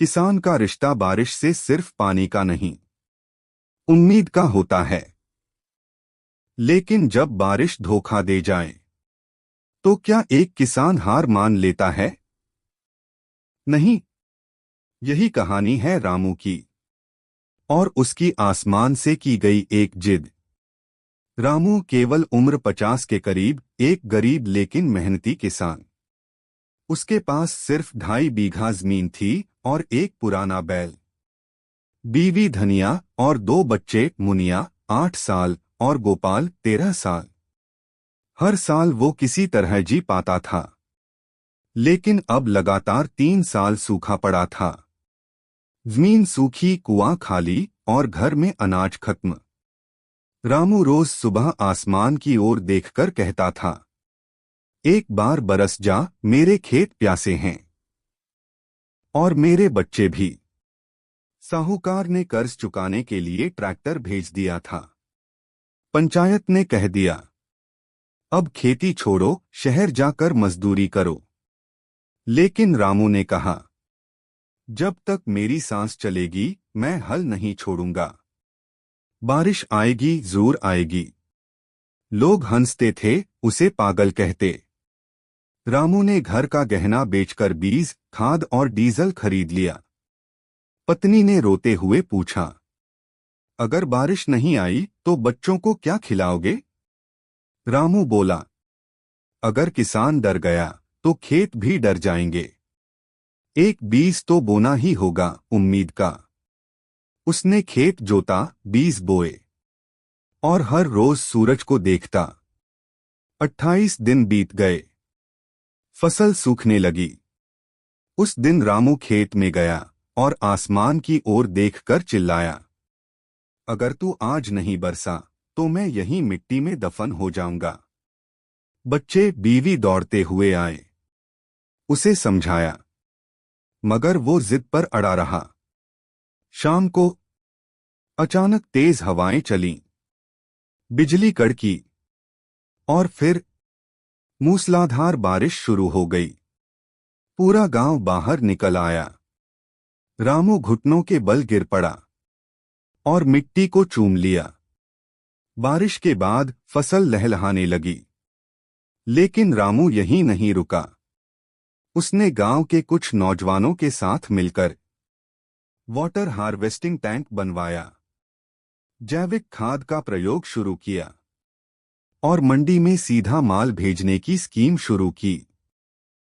किसान का रिश्ता बारिश से सिर्फ पानी का नहीं, उम्मीद का होता है। लेकिन जब बारिश धोखा दे जाए, तो क्या एक किसान हार मान लेता है? नहीं। यही कहानी है रामू की, और उसकी आसमान से की गई एक जिद। रामू केवल उम्र 50 के करीब, एक गरीब लेकिन मेहनती किसान। उसके पास सिर्फ 2.5 बीघा जमीन थी और एक पुराना बैल, बीवी धनिया और 2 बच्चे, मुनिया 8 साल और गोपाल 13 साल। हर साल वो किसी तरह जी पाता था, लेकिन अब लगातार 3 साल सूखा पड़ा था। जमीन सूखी, कुआं खाली और घर में अनाज खत्म। रामू रोज सुबह आसमान की ओर देखकर कहता था, एक बार बरस जा, मेरे खेत प्यासे हैं और मेरे बच्चे भी। साहूकार ने कर्ज चुकाने के लिए ट्रैक्टर भेज दिया था। पंचायत ने कह दिया, अब खेती छोड़ो, शहर जाकर मजदूरी करो। लेकिन रामू ने कहा, जब तक मेरी सांस चलेगी मैं हल नहीं छोड़ूंगा। बारिश आएगी, जरूर आएगी। लोग हंसते थे, उसे पागल कहते। रामू ने घर का गहना बेचकर बीज, खाद और डीजल खरीद लिया। पत्नी ने रोते हुए पूछा, अगर बारिश नहीं आई तो बच्चों को क्या खिलाओगे? रामू बोला, अगर किसान डर गया तो खेत भी डर जाएंगे। एक बीज तो बोना ही होगा, उम्मीद का। उसने खेत जोता, बीज बोए और हर रोज सूरज को देखता। 28 दिन बीत गए, फसल सूखने लगी। उस दिन रामू खेत में गया और आसमान की ओर देखकर चिल्लाया, अगर तू आज नहीं बरसा तो मैं यहीं मिट्टी में दफन हो जाऊंगा। बच्चे, बीवी दौड़ते हुए आए। उसे समझाया, मगर वो जिद पर अड़ा रहा। शाम को अचानक तेज हवाएं चलीं, बिजली कड़की और फिर मूसलाधार बारिश शुरू हो गई। पूरा गांव बाहर निकल आया। रामू घुटनों के बल गिर पड़ा और मिट्टी को चूम लिया। बारिश के बाद फसल लहलहाने लगी, लेकिन रामू यहीं नहीं रुका। उसने गांव के कुछ नौजवानों के साथ मिलकर वाटर हार्वेस्टिंग टैंक बनवाया, जैविक खाद का प्रयोग शुरू किया और मंडी में सीधा माल भेजने की स्कीम शुरू की।